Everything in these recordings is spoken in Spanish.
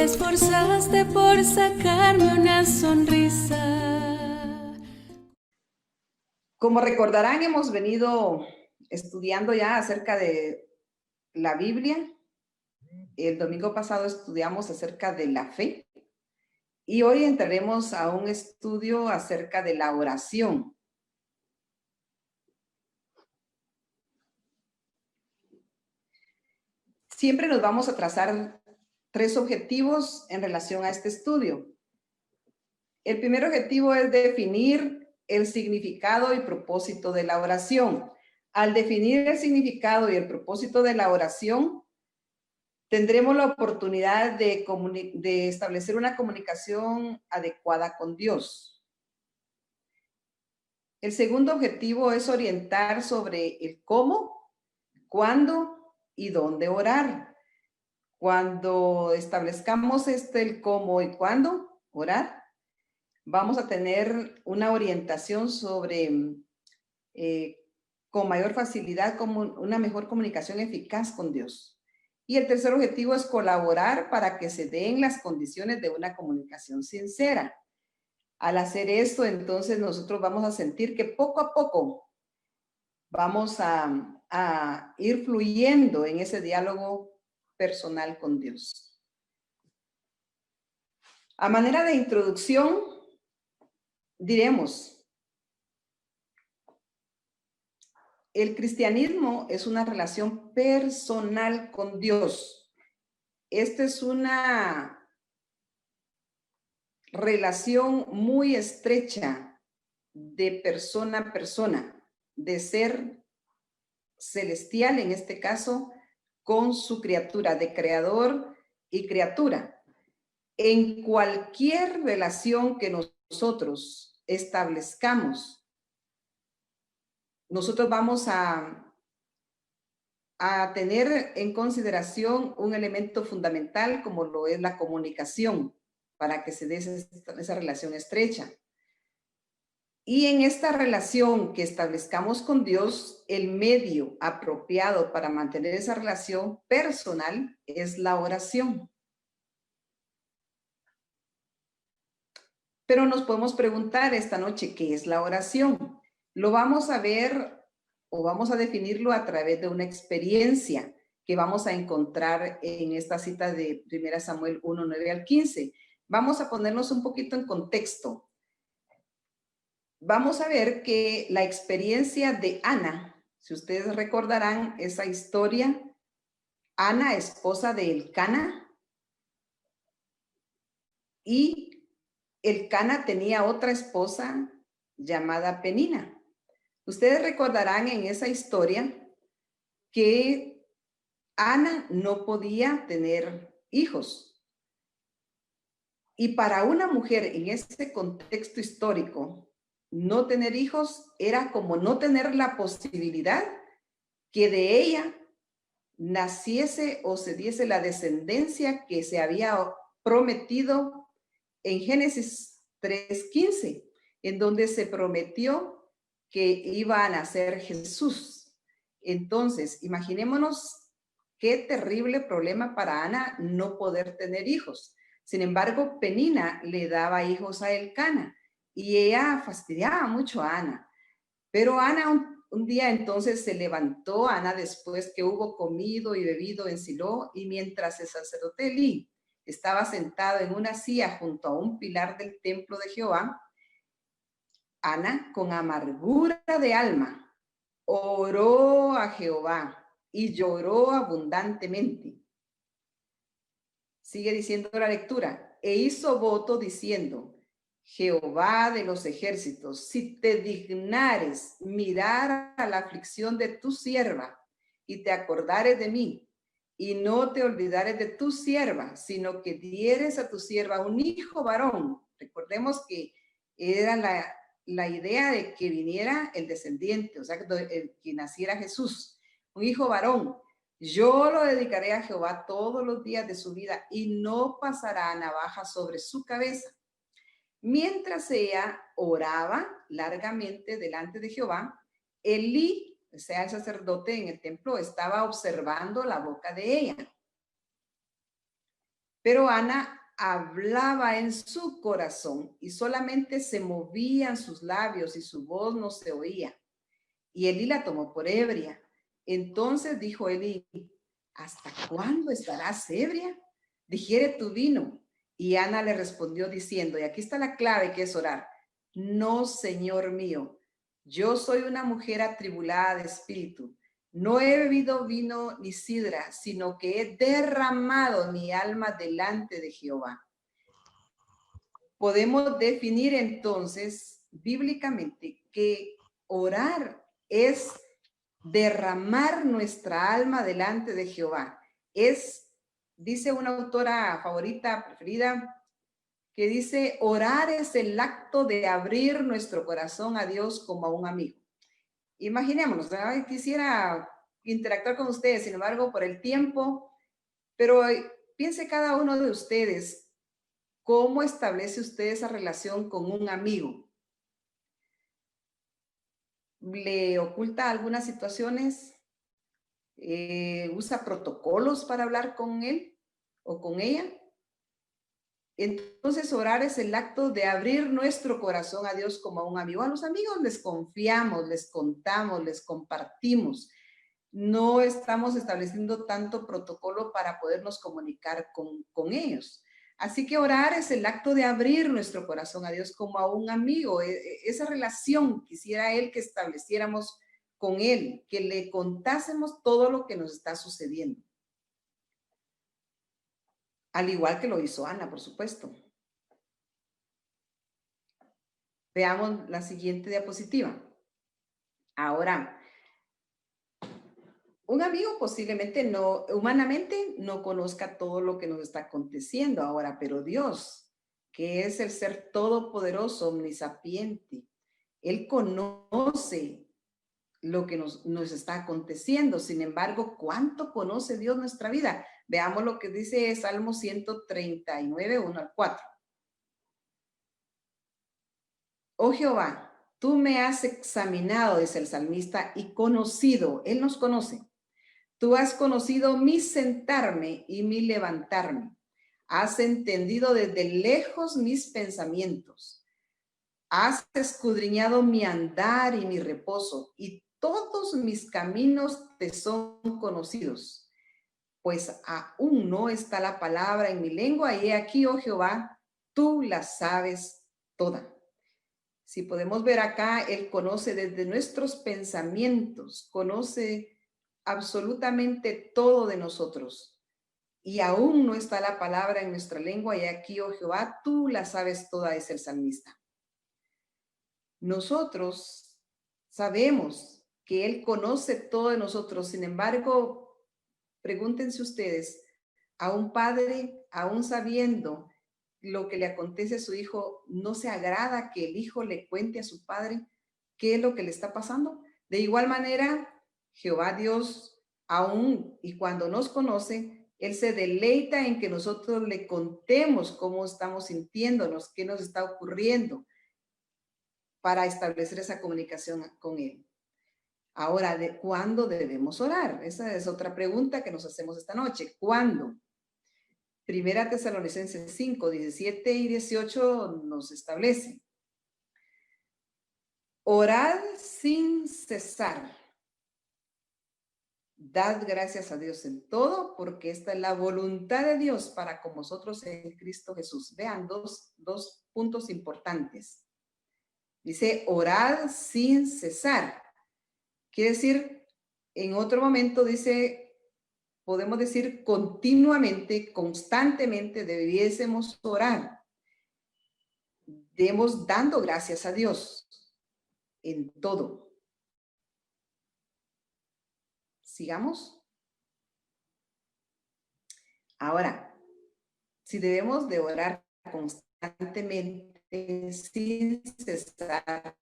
esforzaste por sacarme una sonrisa. Como recordarán, hemos venido estudiando ya acerca de la Biblia. El domingo pasado estudiamos acerca de la fe y hoy entraremos a un estudio acerca de la oración. Siempre nos vamos a trazar 3 objetivos en relación a este estudio. El primer objetivo es definir el significado y propósito de la oración. Al definir el significado y el propósito de la oración, tendremos la oportunidad de establecer una comunicación adecuada con Dios. El segundo objetivo es orientar sobre el cómo, cuándo y dónde orar. Cuando establezcamos el cómo y cuándo orar, vamos a tener una orientación sobre con mayor facilidad, como una mejor comunicación eficaz con Dios. Y el tercer objetivo es colaborar para que se den las condiciones de una comunicación sincera. Al hacer esto, entonces nosotros vamos a sentir que poco a poco vamos a ir fluyendo en ese diálogo personal con Dios. A manera de introducción, diremos, el cristianismo es una relación personal con Dios. Esta es una relación muy estrecha de persona a persona, de ser celestial, en este caso, con su criatura, de creador y criatura. En cualquier relación que nosotros establezcamos, nosotros vamos a tener en consideración un elemento fundamental como lo es la comunicación para que se dé esa relación estrecha. Y en esta relación que establezcamos con Dios, el medio apropiado para mantener esa relación personal es la oración. Pero nos podemos preguntar esta noche, ¿qué es la oración? Lo vamos a ver o vamos a definirlo a través de una experiencia que vamos a encontrar en esta cita de 1 Samuel 1, 9 al 15. Vamos a ponernos un poquito en contexto. Vamos a ver que la experiencia de Ana, si ustedes recordarán esa historia, Ana, esposa de Elcana, y Elcana tenía otra esposa llamada Penina. Ustedes recordarán en esa historia que Ana no podía tener hijos. Y para una mujer en ese contexto histórico, no tener hijos era como no tener la posibilidad que de ella naciese o se diese la descendencia que se había prometido en Génesis 3:15, en donde se prometió que iba a nacer Jesús. Entonces, imaginémonos qué terrible problema para Ana no poder tener hijos. Sin embargo, Penina le daba hijos a Elcana y ella fastidiaba mucho a Ana. Pero Ana un día entonces se levantó, Ana, después que hubo comido y bebido en Silo, y mientras el sacerdote Elí estaba sentado en una silla junto a un pilar del templo de Jehová, Ana, con amargura de alma, oró a Jehová y lloró abundantemente. Sigue diciendo la lectura, e hizo voto diciendo, Jehová de los ejércitos, si te dignares mirar a la aflicción de tu sierva y te acordares de mí, y no te olvidares de tu sierva, sino que dieres a tu sierva un hijo varón. Recordemos que era la idea de que viniera el descendiente, o sea, que naciera Jesús, un hijo varón. Yo lo dedicaré a Jehová todos los días de su vida y no pasará navaja sobre su cabeza. Mientras ella oraba largamente delante de Jehová, Elí, o sea, el sacerdote en el templo, estaba observando la boca de ella. Pero Ana hablaba en su corazón y solamente se movían sus labios y su voz no se oía. Y Elí la tomó por ebria. Entonces dijo Elí, ¿hasta cuándo estarás ebria? Digiere tu vino. Y Ana le respondió diciendo, y aquí está la clave que es orar, no, Señor mío, yo soy una mujer atribulada de espíritu. No he bebido vino ni sidra, sino que he derramado mi alma delante de Jehová. Podemos definir entonces bíblicamente que orar es derramar nuestra alma delante de Jehová. Es, dice una autora favorita, preferida, que dice, orar es el acto de abrir nuestro corazón a Dios como a un amigo. Imaginémonos, ¿verdad? Quisiera interactuar con ustedes, sin embargo, por el tiempo, pero piense cada uno de ustedes, ¿cómo establece usted esa relación con un amigo? ¿Le oculta algunas situaciones? ¿Usa protocolos para hablar con él o con ella? Entonces, orar es el acto de abrir nuestro corazón a Dios como a un amigo. A los amigos les confiamos, les contamos, les compartimos. No estamos estableciendo tanto protocolo para podernos comunicar con ellos. Así que orar es el acto de abrir nuestro corazón a Dios como a un amigo. Esa relación quisiera Él que estableciéramos con Él, que le contásemos todo lo que nos está sucediendo. Al igual que lo hizo Ana, por supuesto. Veamos la siguiente diapositiva. Ahora, un amigo posiblemente no, humanamente no conozca todo lo que nos está aconteciendo ahora, pero Dios, que es el ser todopoderoso, omnisapiente, Él conoce lo que nos está aconteciendo. Sin embargo, ¿cuánto conoce Dios nuestra vida? Veamos lo que dice Salmo 139, 1 al 4. Oh Jehová, tú me has examinado, dice el salmista, y conocido, Él nos conoce. Tú has conocido mi sentarme y mi levantarme. Has entendido desde lejos mis pensamientos. Has escudriñado mi andar y mi reposo, y todos mis caminos te son conocidos. Pues aún no está la palabra en mi lengua, y he aquí, oh Jehová, tú la sabes toda. Si podemos ver acá, Él conoce desde nuestros pensamientos, conoce absolutamente todo de nosotros. Y aún no está la palabra en nuestra lengua, y aquí, oh Jehová, tú la sabes toda, es el salmista. Nosotros sabemos que Él conoce todo de nosotros. Sin embargo, pregúntense ustedes, a un padre, aún sabiendo lo que le acontece a su hijo, ¿no se agrada que el hijo le cuente a su padre qué es lo que le está pasando? De igual manera, Jehová Dios, aún y cuando nos conoce, Él se deleita en que nosotros le contemos cómo estamos sintiéndonos, qué nos está ocurriendo, para establecer esa comunicación con Él. Ahora, ¿de cuándo debemos orar? Esa es otra pregunta que nos hacemos esta noche. ¿Cuándo? Primera Tesalonicenses 5, 17 y 18 nos establece. Orad sin cesar. Dad gracias a Dios en todo, porque esta es la voluntad de Dios para con vosotros en Cristo Jesús. Vean dos puntos importantes. Dice, orad sin cesar. Quiere decir, en otro momento dice, podemos decir continuamente, constantemente debiésemos orar. Demos dando gracias a Dios en todo. Sigamos. Ahora, si debemos de orar constantemente sin cesar,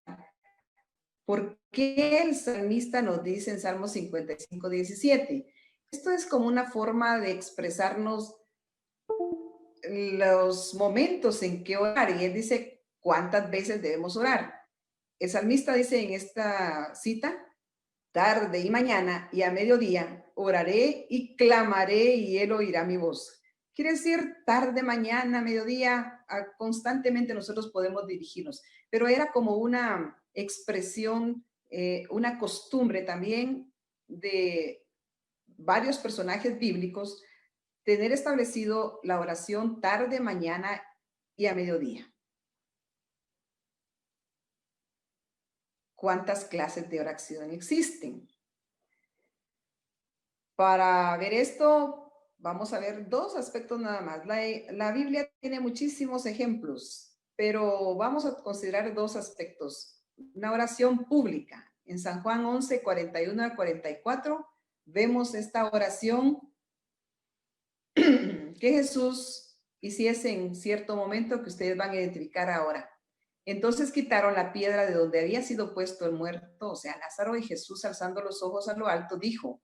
¿por qué el salmista nos dice en Salmo 55, 17? Esto es como una forma de expresarnos los momentos en que orar. Y él dice, ¿cuántas veces debemos orar? El salmista dice en esta cita, tarde y mañana y a mediodía oraré y clamaré y él oirá mi voz. Quiere decir tarde, mañana, mediodía, constantemente nosotros podemos dirigirnos, pero era como una expresión, una costumbre también de varios personajes bíblicos, tener establecido la oración tarde, mañana y a mediodía. ¿Cuántas clases de oración existen? Para ver esto, vamos a ver dos aspectos nada más. La Biblia tiene muchísimos ejemplos, pero vamos a considerar dos aspectos. Una oración pública. En San Juan 11, 41 a 44, vemos esta oración que Jesús hiciese en cierto momento que ustedes van a identificar ahora. Entonces quitaron la piedra de donde había sido puesto el muerto, o sea, Lázaro, y Jesús, alzando los ojos a lo alto, dijo: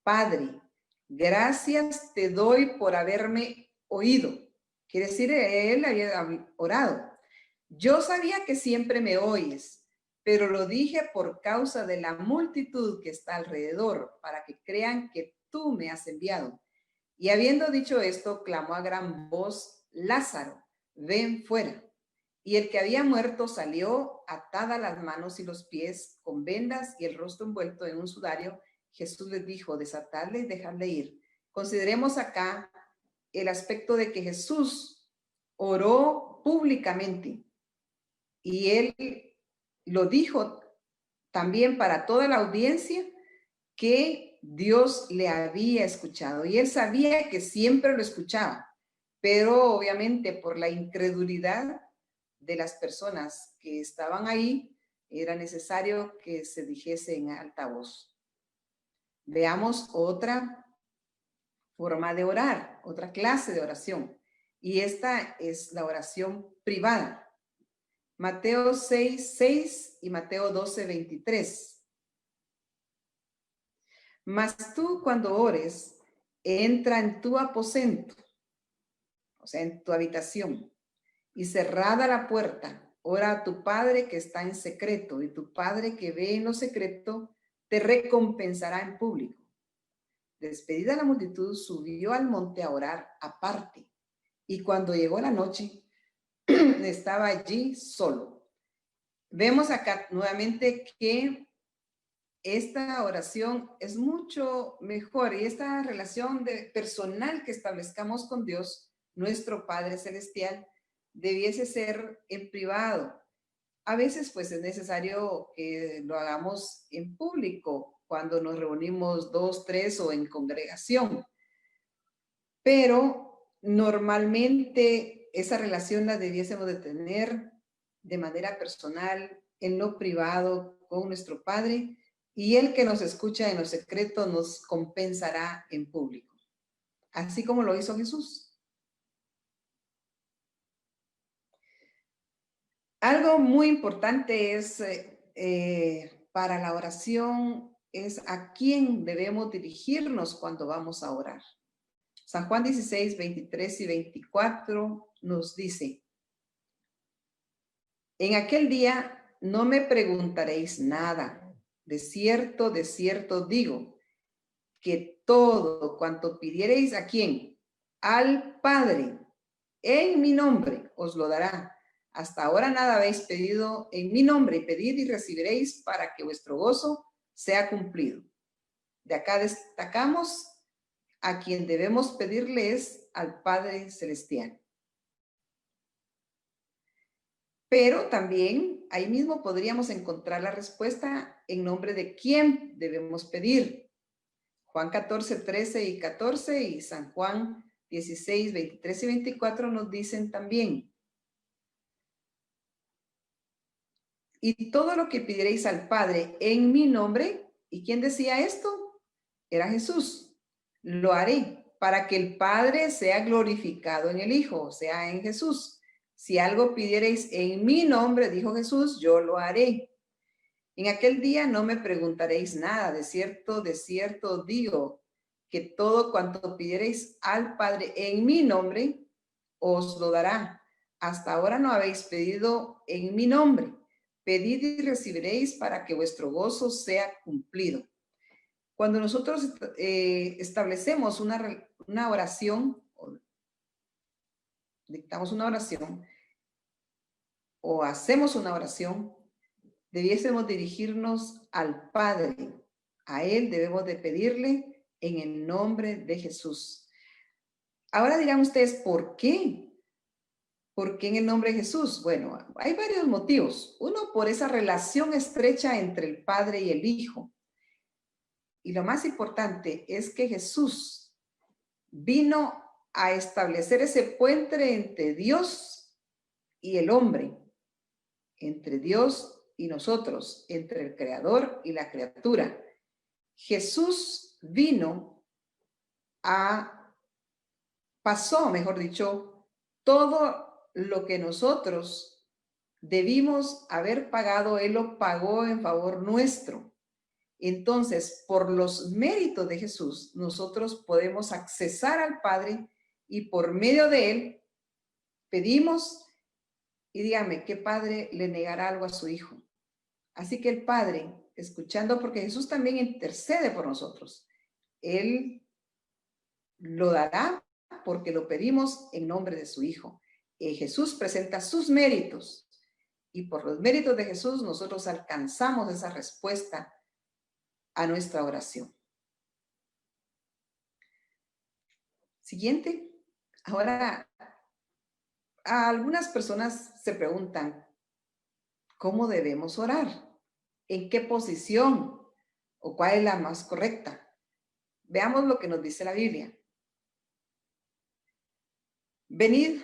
Padre, gracias te doy por haberme oído. Quiere decir, él había orado. Yo sabía que siempre me oyes, pero lo dije por causa de la multitud que está alrededor, para que crean que tú me has enviado. Y habiendo dicho esto, clamó a gran voz: Lázaro, ven fuera. Y el que había muerto salió, atadas las manos y los pies, con vendas y el rostro envuelto en un sudario. Jesús les dijo: desatadle y dejadle ir. Consideremos acá el aspecto de que Jesús oró públicamente y él lo dijo también para toda la audiencia que Dios le había escuchado, y él sabía que siempre lo escuchaba, pero obviamente por la incredulidad de las personas que estaban ahí, era necesario que se dijese en alta voz. Veamos otra forma de orar, otra clase de oración, y esta es la oración privada. Mateo 6:6 y Mateo 12:23. Mas tú, cuando ores, entra en tu aposento, o sea, en tu habitación, y cerrada la puerta, ora a tu Padre que está en secreto, y tu Padre que ve en lo secreto te recompensará en público. Despedida la multitud, subió al monte a orar aparte, y cuando llegó la noche, estaba allí solo. Vemos acá nuevamente que esta oración es mucho mejor, y esta relación personal que establezcamos con Dios, nuestro Padre Celestial, debiese ser en privado. A veces pues es necesario que lo hagamos en público, cuando nos reunimos 2, 3 o en congregación. Pero normalmente esa relación la debiésemos de tener de manera personal, en lo privado, con nuestro Padre, y el que nos escucha en lo secreto nos compensará en público, así como lo hizo Jesús. Algo muy importante es para la oración es a quién debemos dirigirnos cuando vamos a orar. San Juan 16, 23 y 24 nos dice: en aquel día no me preguntaréis nada. De cierto digo, que todo cuanto pidiereis ¿a quién? Al Padre, en mi nombre os lo dará. Hasta ahora nada habéis pedido en mi nombre, y pedid y recibiréis, para que vuestro gozo sea cumplido. De acá destacamos a quien debemos pedirle es al Padre Celestial. Pero también ahí mismo podríamos encontrar la respuesta en nombre de quién debemos pedir. Juan 14, 13 y 14 y San Juan 16, 23 y 24 nos dicen también: y todo lo que pidiereis al Padre en mi nombre. ¿Y quién decía esto? Era Jesús. Lo haré para que el Padre sea glorificado en el Hijo, o sea, en Jesús. Si algo pidiereis en mi nombre, dijo Jesús, yo lo haré. En aquel día no me preguntaréis nada. De cierto digo, que todo cuanto pidiereis al Padre en mi nombre, os lo dará. Hasta ahora no habéis pedido en mi nombre. Pedid y recibiréis, para que vuestro gozo sea cumplido. Cuando nosotros establecemos una oración dictamos una oración o hacemos una oración, debiésemos dirigirnos al Padre. A Él debemos de pedirle en el nombre de Jesús. Ahora dirán ustedes, ¿por qué? ¿Por qué en el nombre de Jesús? Bueno, hay varios motivos. Uno, por esa relación estrecha entre el Padre y el Hijo. Y lo más importante es que Jesús vino a establecer ese puente entre Dios y el hombre, entre Dios y nosotros, entre el Creador y la criatura. Jesús pasó, mejor dicho, todo lo que nosotros debimos haber pagado, Él lo pagó en favor nuestro. Entonces, por los méritos de Jesús, nosotros podemos accesar al Padre y por medio de Él pedimos, y dígame, ¿qué padre le negará algo a su hijo? Así que el Padre, escuchando, porque Jesús también intercede por nosotros, Él lo dará porque lo pedimos en nombre de su Hijo. Jesús presenta sus méritos y por los méritos de Jesús nosotros alcanzamos esa respuesta a nuestra oración. Siguiente. Ahora, algunas personas se preguntan, ¿cómo debemos orar? ¿En qué posición? ¿O cuál es la más correcta? Veamos lo que nos dice la Biblia. Venid,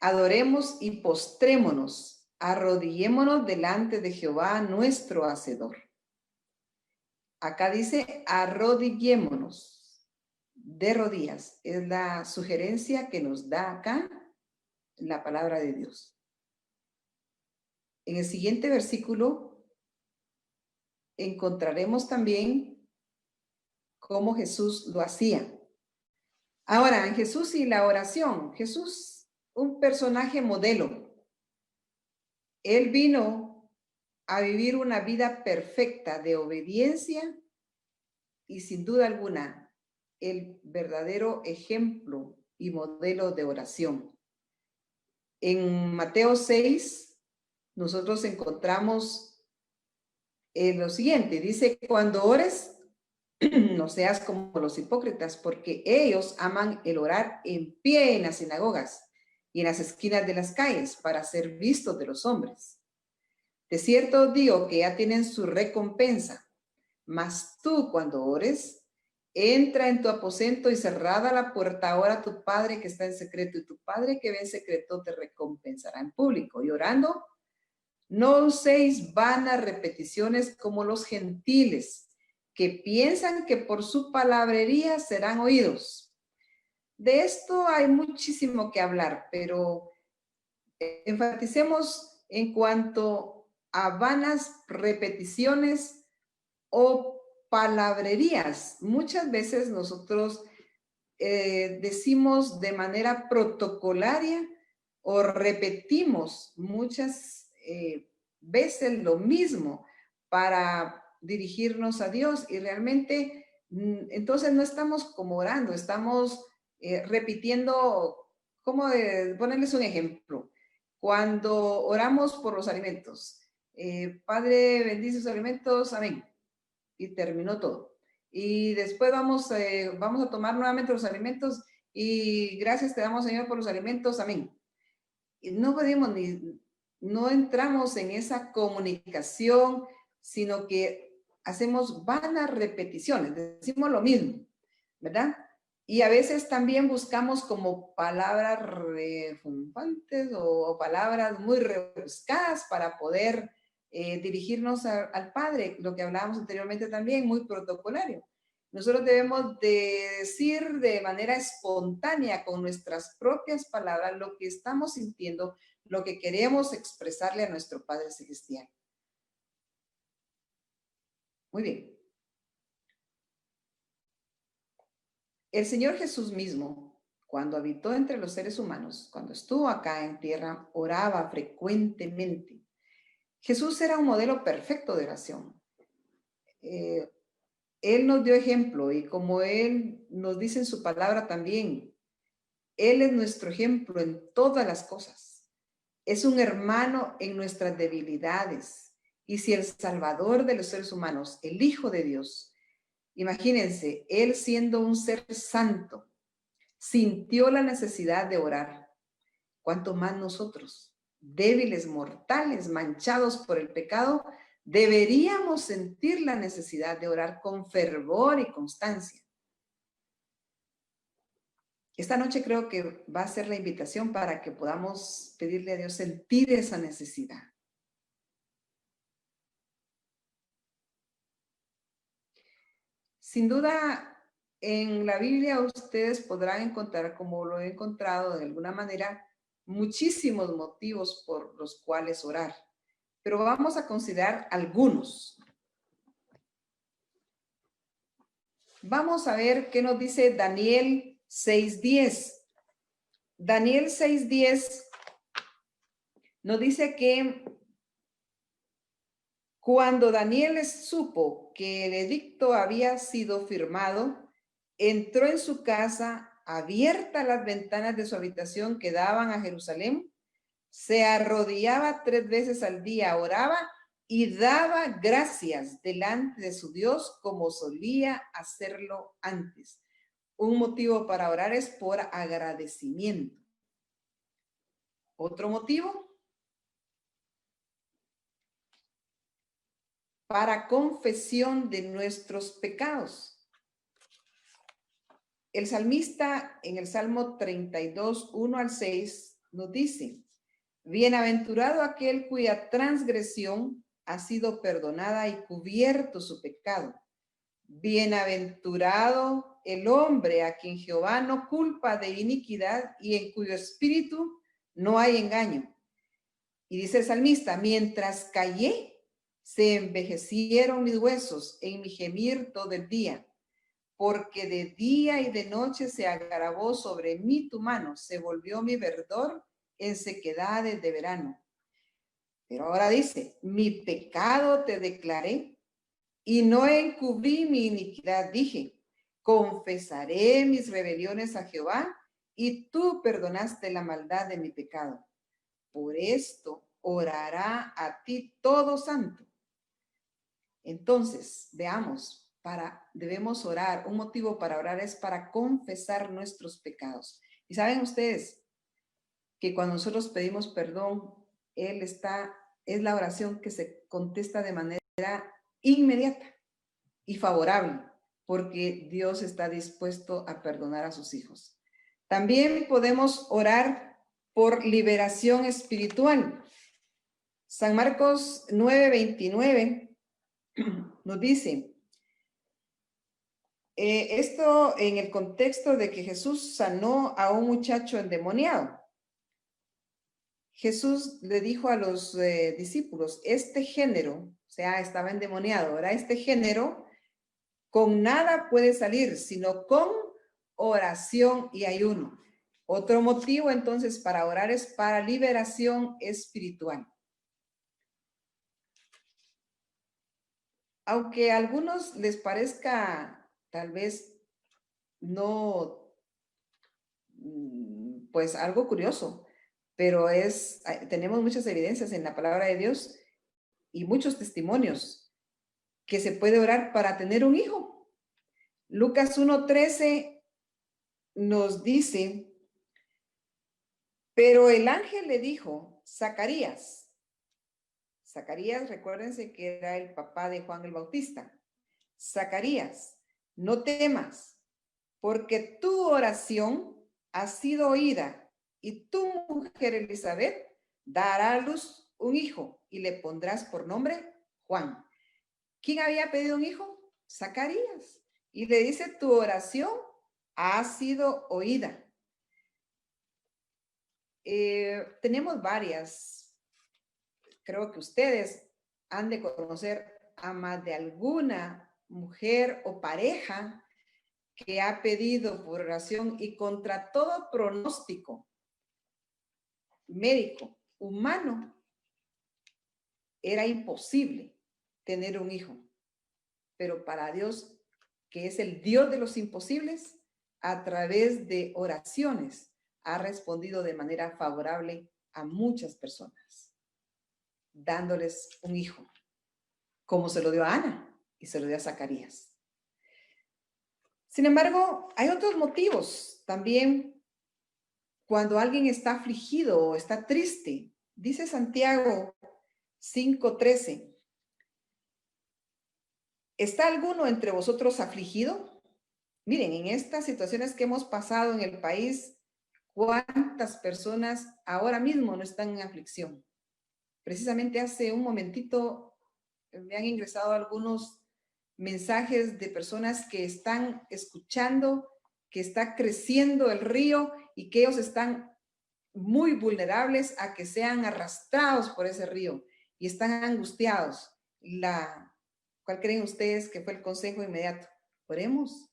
adoremos y postrémonos, arrodillémonos delante de Jehová nuestro Hacedor. Acá dice arrodillémonos de rodillas. Es la sugerencia que nos da acá la palabra de Dios. En el siguiente versículo encontraremos también cómo Jesús lo hacía. Ahora, en Jesús y la oración. Jesús, un personaje modelo. Él vino a vivir una vida perfecta de obediencia y sin duda alguna el verdadero ejemplo y modelo de oración. En Mateo 6 nosotros encontramos lo siguiente, dice, cuando ores, no seas como los hipócritas, porque ellos aman el orar en pie en las sinagogas y en las esquinas de las calles para ser vistos de los hombres. De cierto os digo que ya tienen su recompensa, mas tú cuando ores, entra en tu aposento y cerrada la puerta, ora a tu Padre que está en secreto, y tu Padre que ve en secreto te recompensará en público. Y orando, no uséis vanas repeticiones como los gentiles, que piensan que por su palabrería serán oídos. De esto hay muchísimo que hablar, pero enfaticemos en cuanto a vanas repeticiones o palabrerías. Muchas veces nosotros decimos de manera protocolaria o repetimos muchas veces lo mismo para dirigirnos a Dios y realmente entonces no estamos como orando, estamos repitiendo, ¿cómo ponerles un ejemplo? Cuando oramos por los alimentos, Padre bendice sus alimentos, amén, y terminó todo. Y después vamos a tomar nuevamente los alimentos y gracias te damos, Señor, por los alimentos, amén. Y no podemos no entramos en esa comunicación, sino que hacemos vanas repeticiones, decimos lo mismo, ¿verdad? Y a veces también buscamos como palabras refundantes o palabras muy rebuscadas para poder dirigirnos al Padre, lo que hablábamos anteriormente también, muy protocolario. Nosotros debemos de decir de manera espontánea, con nuestras propias palabras, lo que estamos sintiendo, lo que queremos expresarle a nuestro Padre Celestial. Muy bien. El Señor Jesús mismo, cuando habitó entre los seres humanos, cuando estuvo acá en tierra, oraba frecuentemente. Jesús era un modelo perfecto de oración. Él nos dio ejemplo y como Él nos dice en su palabra también, Él es nuestro ejemplo en todas las cosas. Es un hermano en nuestras debilidades. Y si el Salvador de los seres humanos, el Hijo de Dios, imagínense, Él siendo un ser santo, sintió la necesidad de orar, ¿cuánto más nosotros, débiles, mortales, manchados por el pecado, deberíamos sentir la necesidad de orar con fervor y constancia? Esta noche creo que va a ser la invitación para que podamos pedirle a Dios sentir esa necesidad. Sin duda, en la Biblia ustedes podrán encontrar, como lo he encontrado de alguna manera, muchísimos motivos por los cuales orar. Pero vamos a considerar algunos. Vamos a ver qué nos dice Daniel 6:10. Daniel 6:10 nos dice que cuando Daniel supo que el edicto había sido firmado, entró en su casa, abiertas las ventanas de su habitación que daban a Jerusalén, se arrodillaba 3 veces al día, oraba y daba gracias delante de su Dios como solía hacerlo antes. Un motivo para orar es por agradecimiento. Otro motivo, para confesión de nuestros pecados. El salmista en el Salmo 32, 1 al 6 nos dice: bienaventurado aquel cuya transgresión ha sido perdonada y cubierto su pecado. Bienaventurado el hombre a quien Jehová no culpa de iniquidad y en cuyo espíritu no hay engaño. Y dice el salmista: mientras callé, se envejecieron mis huesos en mi gemir todo el día, porque de día y de noche se agravó sobre mí tu mano, se volvió mi verdor en sequedades de verano. Pero ahora dice: mi pecado te declaré y no encubrí mi iniquidad. Dije: confesaré mis rebeliones a Jehová y tú perdonaste la maldad de mi pecado. Por esto orará a ti todo santo. Entonces, veamos, debemos orar. Un motivo para orar es para confesar nuestros pecados. Y saben ustedes que cuando nosotros pedimos perdón, es la oración que se contesta de manera inmediata y favorable, porque Dios está dispuesto a perdonar a sus hijos. También podemos orar por liberación espiritual. San Marcos 9:29 nos dice, esto en el contexto de que Jesús sanó a un muchacho endemoniado. Jesús le dijo a los discípulos: este género, o sea, estaba endemoniado, ¿verdad? Este género con nada puede salir, sino con oración y ayuno. Otro motivo entonces para orar es para liberación espiritual. Aunque a algunos les parezca tal vez no, pues algo curioso, pero tenemos muchas evidencias en la palabra de Dios y muchos testimonios que se puede orar para tener un hijo. Lucas 1:13 nos dice: pero el ángel le dijo, Zacarías, recuérdense que era el papá de Juan el Bautista. Zacarías, no temas, porque tu oración ha sido oída y tu mujer Elizabeth dará a luz un hijo y le pondrás por nombre Juan. ¿Quién había pedido un hijo? Zacarías. Y le dice: tu oración ha sido oída. Tenemos varias. Creo que ustedes han de conocer a más de alguna mujer o pareja que ha pedido por oración y contra todo pronóstico médico, humano, era imposible tener un hijo. Pero para Dios, que es el Dios de los imposibles, a través de oraciones, ha respondido de manera favorable a muchas personas, dándoles un hijo, como se lo dio a Ana y se lo dio a Zacarías. Sin embargo, hay otros motivos también cuando alguien está afligido o está triste. Dice Santiago 5:13, ¿está alguno entre vosotros afligido? Miren, en estas situaciones que hemos pasado en el país, ¿cuántas personas ahora mismo no están en aflicción? Precisamente hace un momentito me han ingresado algunos mensajes de personas que están escuchando, que está creciendo el río y que ellos están muy vulnerables a que sean arrastrados por ese río y están angustiados. ¿Cuál creen ustedes que fue el consejo inmediato? Oremos,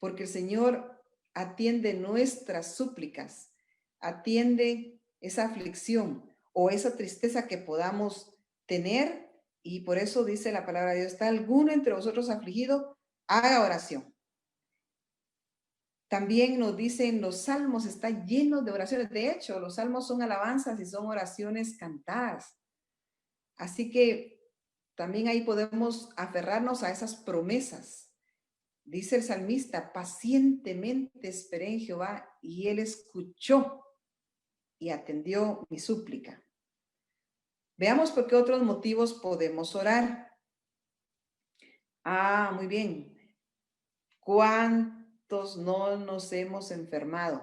porque el Señor atiende nuestras súplicas, atiende esa aflicción o esa tristeza que podamos tener, y por eso dice la palabra de Dios, ¿está alguno entre vosotros afligido? Haga oración. También nos dicen los salmos, está lleno de oraciones. De hecho, los salmos son alabanzas y son oraciones cantadas. Así que también ahí podemos aferrarnos a esas promesas. Dice el salmista, pacientemente esperé en Jehová y él escuchó y atendió mi súplica. Veamos por qué otros motivos podemos orar. Muy bien. ¿Cuántos no nos hemos enfermado?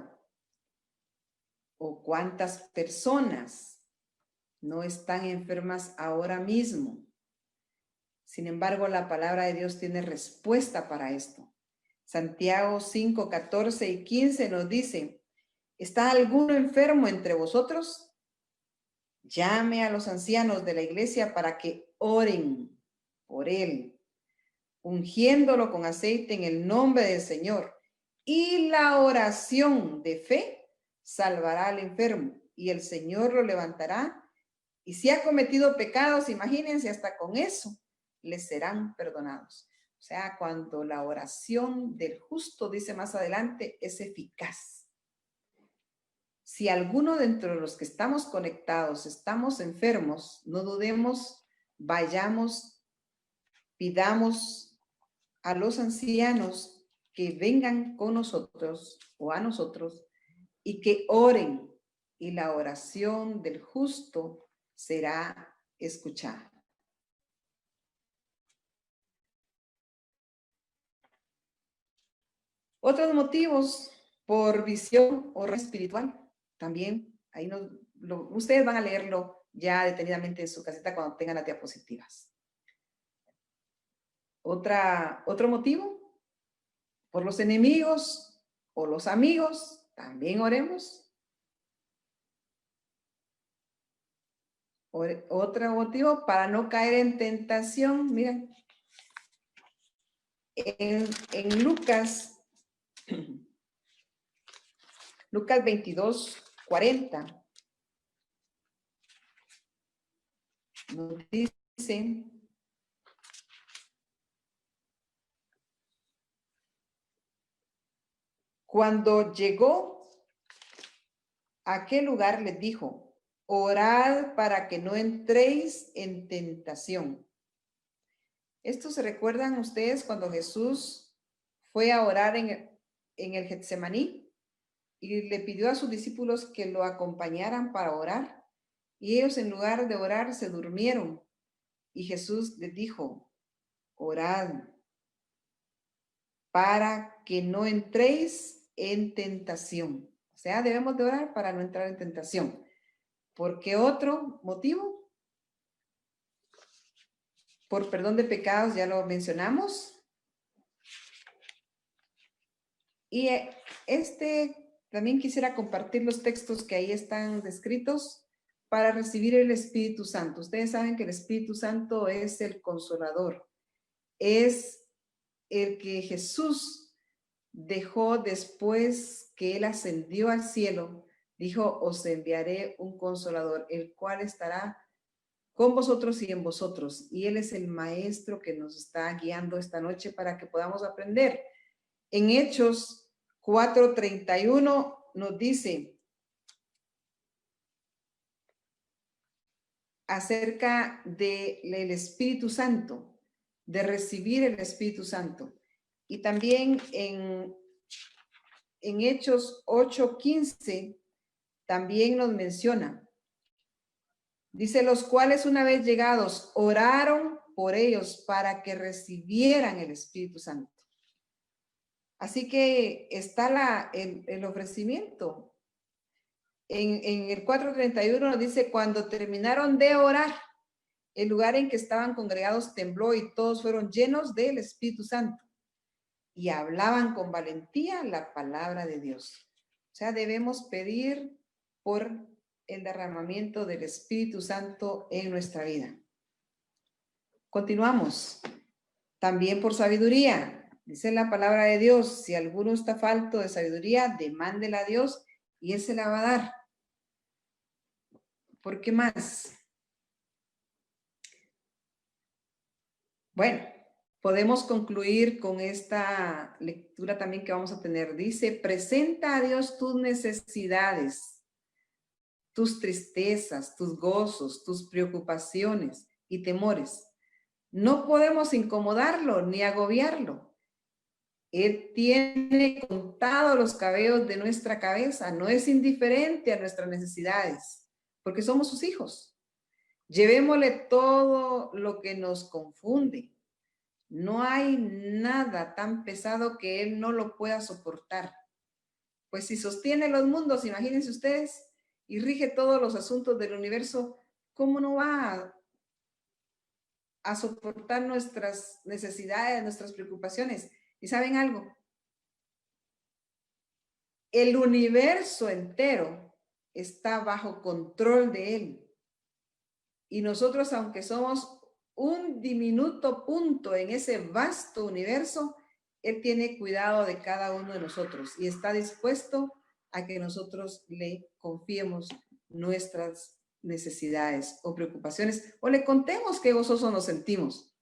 ¿O cuántas personas no están enfermas ahora mismo? Sin embargo, la palabra de Dios tiene respuesta para esto. Santiago 5, 14 y 15 nos dice, ¿está alguno enfermo entre vosotros? Llame a los ancianos de la iglesia para que oren por él, ungiéndolo con aceite en el nombre del Señor. Y la oración de fe salvará al enfermo y el Señor lo levantará. Y si ha cometido pecados, imagínense, hasta con eso les serán perdonados. O sea, cuando la oración del justo, dice más adelante, es eficaz. Si alguno dentro de los que estamos conectados estamos enfermos, no dudemos, vayamos, pidamos a los ancianos que vengan con nosotros o a nosotros y que oren, y la oración del justo será escuchada. Otros motivos por visión o espiritual. También ahí ustedes van a leerlo ya detenidamente en su caseta cuando tengan las diapositivas. Otro motivo, por los enemigos o los amigos, también oremos. Otro motivo, para no caer en tentación. Miren, en Lucas 22:40 nos dice, cuando llegó a aquel lugar les dijo, orad para que no entréis en tentación. Esto se recuerdan ustedes cuando Jesús fue a orar en el Getsemaní y le pidió a sus discípulos que lo acompañaran para orar, y ellos en lugar de orar se durmieron, y Jesús les dijo, orad para que no entréis en tentación. O sea, debemos de orar para no entrar en tentación. ¿Por qué otro motivo? Por perdón de pecados, ya lo mencionamos. Y también quisiera compartir los textos que ahí están descritos para recibir el Espíritu Santo. Ustedes saben que el Espíritu Santo es el consolador. Es el que Jesús dejó después que él ascendió al cielo. Dijo, os enviaré un consolador, el cual estará con vosotros y en vosotros. Y él es el maestro que nos está guiando esta noche para que podamos aprender. En Hechos 4:31 nos dice acerca del Espíritu Santo, de recibir el Espíritu Santo. Y también en Hechos 8:15 también nos menciona. Dice, los cuales una vez llegados oraron por ellos para que recibieran el Espíritu Santo. Así que está el ofrecimiento. En el 4:31 nos dice, cuando terminaron de orar, el lugar en que estaban congregados tembló y todos fueron llenos del Espíritu Santo y hablaban con valentía la palabra de Dios. O sea, debemos pedir por el derramamiento del Espíritu Santo en nuestra vida. Continuamos. También por sabiduría. Dice la palabra de Dios, si alguno está falto de sabiduría, demándela a Dios y Él se la va a dar. ¿Por qué más? Bueno, podemos concluir con esta lectura también que vamos a tener. Dice, presenta a Dios tus necesidades, tus tristezas, tus gozos, tus preocupaciones y temores. No podemos incomodarlo ni agobiarlo. Él tiene contados los cabellos de nuestra cabeza, no es indiferente a nuestras necesidades, porque somos sus hijos. Llevémosle todo lo que nos confunde. No hay nada tan pesado que Él no lo pueda soportar. Pues si sostiene los mundos, imagínense ustedes, y rige todos los asuntos del universo, ¿cómo no va a soportar nuestras necesidades, nuestras preocupaciones? ¿Y saben algo? El universo entero está bajo control de Él. Y nosotros, aunque somos un diminuto punto en ese vasto universo, Él tiene cuidado de cada uno de nosotros y está dispuesto a que nosotros le confiemos nuestras necesidades o preocupaciones o le contemos qué gozoso nos sentimos.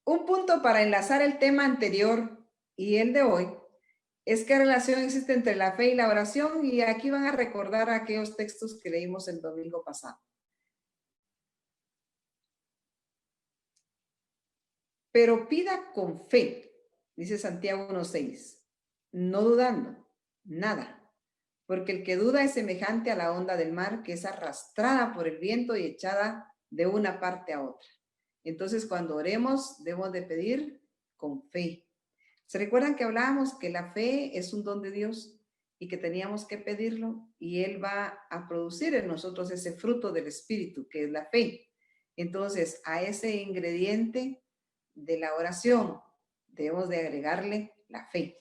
Un punto para enlazar el tema anterior y el de hoy es qué relación existe entre la fe y la oración, y aquí van a recordar aquellos textos que leímos el domingo pasado. Pero pida con fe, dice Santiago 1:6, no dudando, nada, porque el que duda es semejante a la onda del mar que es arrastrada por el viento y echada de una parte a otra. Entonces, cuando oremos, debemos de pedir con fe. ¿Se recuerdan que hablábamos que la fe es un don de Dios y que teníamos que pedirlo y Él va a producir en nosotros ese fruto del Espíritu, que es la fe? Entonces, a ese ingrediente de la oración debemos de agregarle la fe.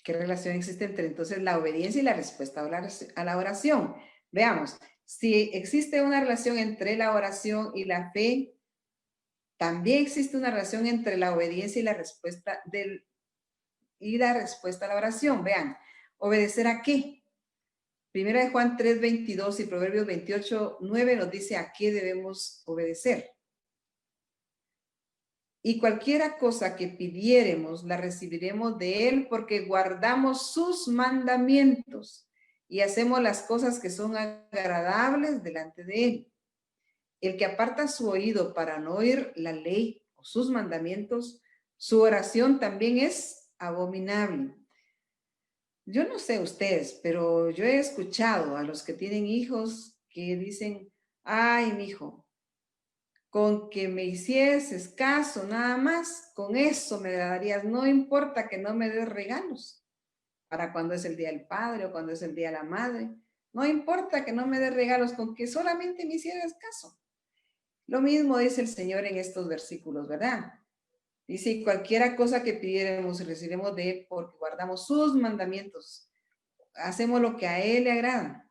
¿Qué relación existe entre entonces la obediencia y la respuesta a la oración? Veamos, si existe una relación entre la oración y la fe, también existe una relación entre la obediencia y la respuesta a la oración. Vean, ¿obedecer a qué? Primera de Juan 3:22 y Proverbios 28:9 nos dice a qué debemos obedecer. Y cualquiera cosa que pidiéremos, la recibiremos de Él porque guardamos sus mandamientos y hacemos las cosas que son agradables delante de Él. El que aparta su oído para no oír la ley o sus mandamientos, su oración también es abominable. Yo no sé ustedes, pero yo he escuchado a los que tienen hijos que dicen, ay, mi hijo, con que me hicieses caso nada más, con eso me agradarías, no importa que no me des regalos, para cuando es el día del padre o cuando es el día de la madre, no importa que no me des regalos, con que solamente me hicieras caso. Lo mismo dice el Señor en estos versículos, ¿verdad? Dice, y cualquiera cosa que pidiéramos recibiremos de Él porque guardamos sus mandamientos, hacemos lo que a Él le agrada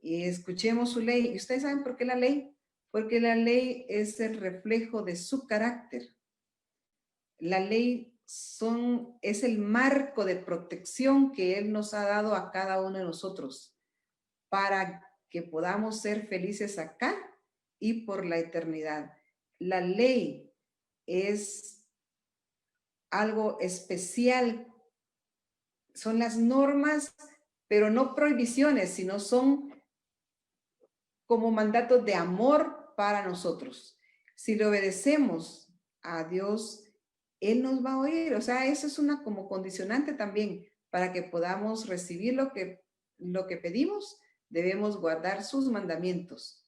y escuchemos su ley. ¿Y ustedes saben por qué la ley? Porque la ley es el reflejo de su carácter. La ley es el marco de protección que Él nos ha dado a cada uno de nosotros para que podamos ser felices acá y por la eternidad. La ley es algo especial, son las normas, pero no prohibiciones, sino son como mandatos de amor para nosotros. Si le obedecemos a Dios, Él nos va a oír. O sea, eso es una como condicionante también para que podamos recibir lo que pedimos. Debemos guardar sus mandamientos.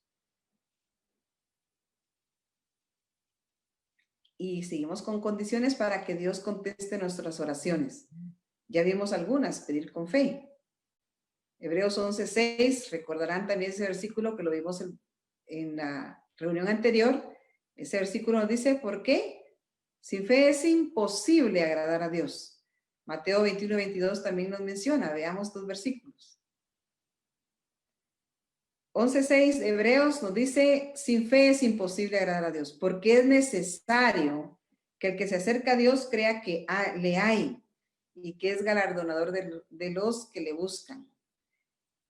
Y seguimos con condiciones para que Dios conteste nuestras oraciones. Ya vimos algunas, pedir con fe. Hebreos 11:6, recordarán también ese versículo que lo vimos en la reunión anterior. Ese versículo nos dice, ¿por qué? Sin fe es imposible agradar a Dios. Mateo 21:22 también nos menciona. Veamos dos versículos. 11:6, Hebreos nos dice, sin fe es imposible agradar a Dios, porque es necesario que el que se acerca a Dios crea que le hay y que es galardonador de los que le buscan.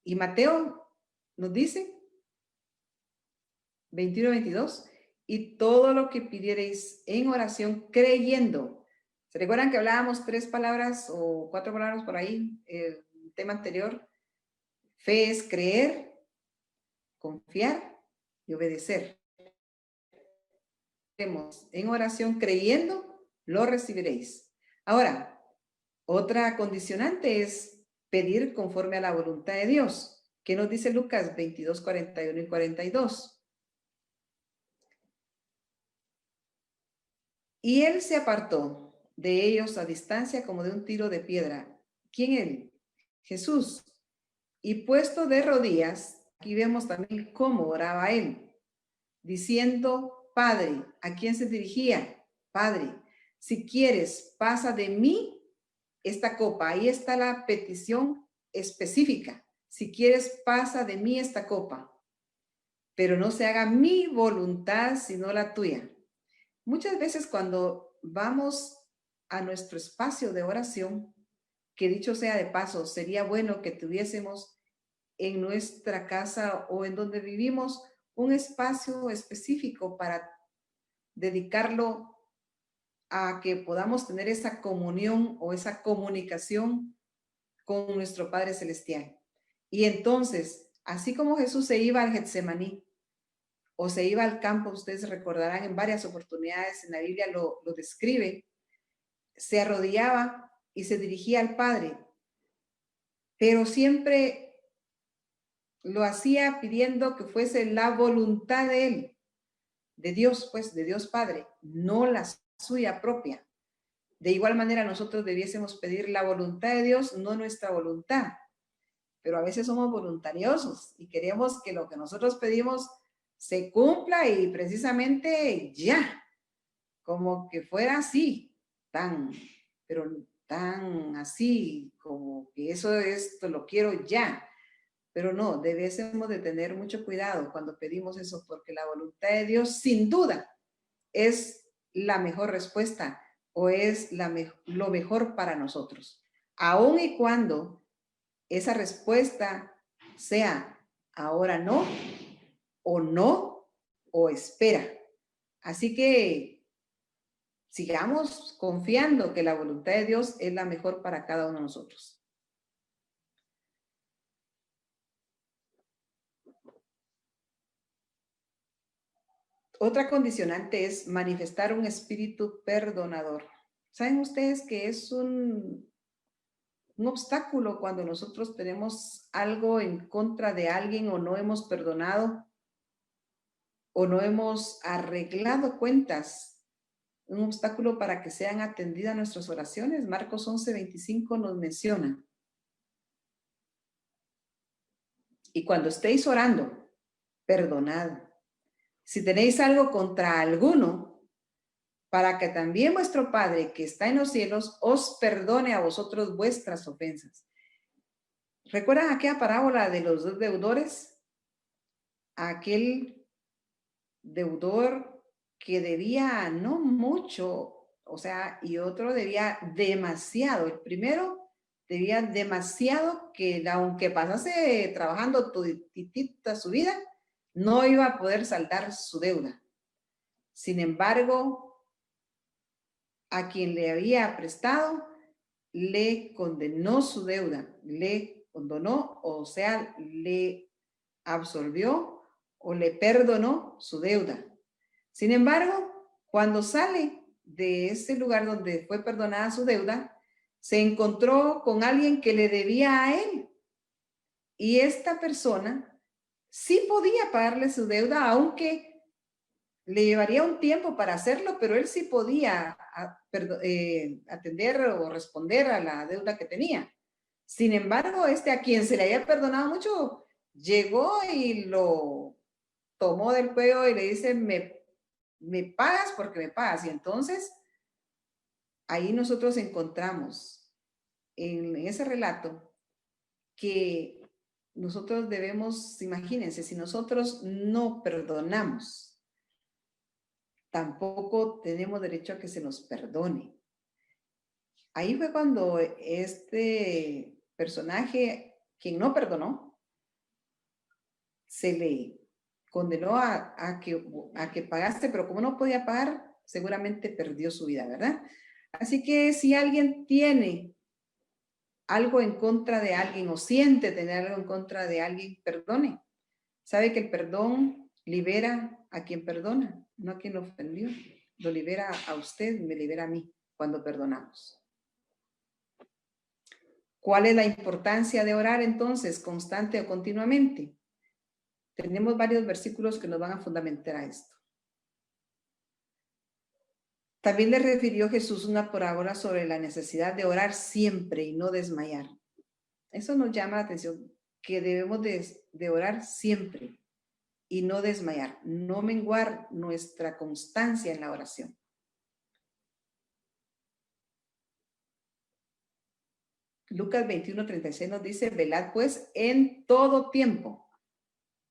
Y Mateo nos dice, 21:22, y todo lo que pidiereis en oración creyendo. ¿Se recuerdan que hablábamos 3 palabras o 4 palabras por ahí? El tema anterior. Fe es creer, confiar y obedecer. En oración creyendo, lo recibiréis. Ahora, otra condicionante es pedir conforme a la voluntad de Dios. ¿Qué nos dice Lucas 22:41 y 42? Y él se apartó de ellos a distancia como de un tiro de piedra. ¿Quién él? Jesús. Y puesto de rodillas, aquí vemos también cómo oraba él, diciendo, Padre, ¿a quién se dirigía? Padre, si quieres, pasa de mí esta copa. Ahí está la petición específica. Si quieres, pasa de mí esta copa, pero no se haga mi voluntad, sino la tuya. Muchas veces cuando vamos a nuestro espacio de oración, que dicho sea de paso, sería bueno que tuviésemos en nuestra casa o en donde vivimos un espacio específico para dedicarlo a que podamos tener esa comunión o esa comunicación con nuestro Padre Celestial. Y entonces, así como Jesús se iba al Getsemaní o se iba al campo, ustedes recordarán en varias oportunidades en la Biblia lo describe, se arrodillaba y se dirigía al Padre, pero siempre lo hacía pidiendo que fuese la voluntad de Él, de Dios, pues, de Dios Padre, no la suya propia. De igual manera, nosotros debiésemos pedir la voluntad de Dios, no nuestra voluntad. Pero a veces somos voluntariosos y queremos que lo que nosotros pedimos se cumpla y precisamente ya, como que fuera así, pero tan así, como que esto lo quiero ya. Pero no, debemos de tener mucho cuidado cuando pedimos eso, porque la voluntad de Dios sin duda es la mejor respuesta o es lo mejor para nosotros. Aun y cuando esa respuesta sea ahora no o espera. Así que sigamos confiando que la voluntad de Dios es la mejor para cada uno de nosotros. Otra condicionante es manifestar un espíritu perdonador. ¿Saben ustedes que es un obstáculo cuando nosotros tenemos algo en contra de alguien o no hemos perdonado o no hemos arreglado cuentas? Un obstáculo para que sean atendidas nuestras oraciones. Marcos 11:25 nos menciona. Y cuando estéis orando, perdonad. Si tenéis algo contra alguno, para que también vuestro Padre que está en los cielos os perdone a vosotros vuestras ofensas. ¿Recuerdan aquella parábola de los 2 deudores? Aquel deudor que debía no mucho, o sea, y otro debía demasiado. El primero debía demasiado que aunque pasase trabajando toditita su vida, no iba a poder saldar su deuda. Sin embargo, a quien le había prestado, le condenó su deuda, le condonó, o sea, le absolvió o le perdonó su deuda. Sin embargo, cuando sale de ese lugar donde fue perdonada su deuda, se encontró con alguien que le debía a él. Y esta persona sí podía pagarle su deuda, aunque le llevaría un tiempo para hacerlo, pero él sí podía atender o responder a la deuda que tenía. Sin embargo, a quien se le había perdonado mucho, llegó y lo tomó del cuello y le dice, me pagas porque me pagas. Y entonces, ahí nosotros encontramos en ese relato que nosotros debemos, imagínense, si nosotros no perdonamos, tampoco tenemos derecho a que se nos perdone. Ahí fue cuando este personaje, quien no perdonó, se le condenó a que pagaste, pero como no podía pagar, seguramente perdió su vida, ¿verdad? Así que si alguien tiene algo en contra de alguien o siente tener algo en contra de alguien, perdone. Sabe que el perdón libera a quien perdona, no a quien lo ofendió. Lo libera a usted, me libera a mí cuando perdonamos. ¿Cuál es la importancia de orar entonces, constante o continuamente? Tenemos varios versículos que nos van a fundamentar a esto. También le refirió Jesús una parábola sobre la necesidad de orar siempre y no desmayar. Eso nos llama la atención, que debemos de orar siempre y no desmayar, no menguar nuestra constancia en la oración. Lucas 21:36 nos dice, velad pues en todo tiempo,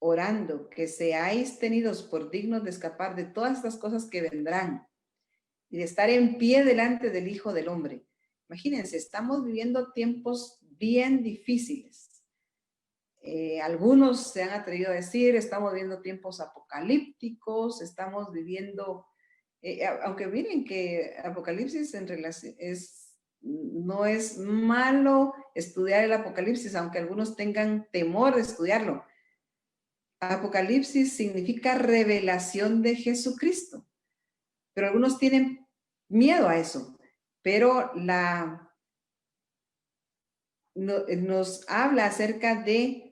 orando, que seáis tenidos por dignos de escapar de todas estas cosas que vendrán y de estar en pie delante del Hijo del Hombre. Imagínense, estamos viviendo tiempos bien difíciles. Algunos se han atrevido a decir, estamos viviendo tiempos apocalípticos, estamos viviendo, aunque miren que Apocalipsis en relación no es malo estudiar el Apocalipsis, aunque algunos tengan temor de estudiarlo. Apocalipsis significa revelación de Jesucristo, pero algunos tienen miedo a eso, pero nos habla acerca de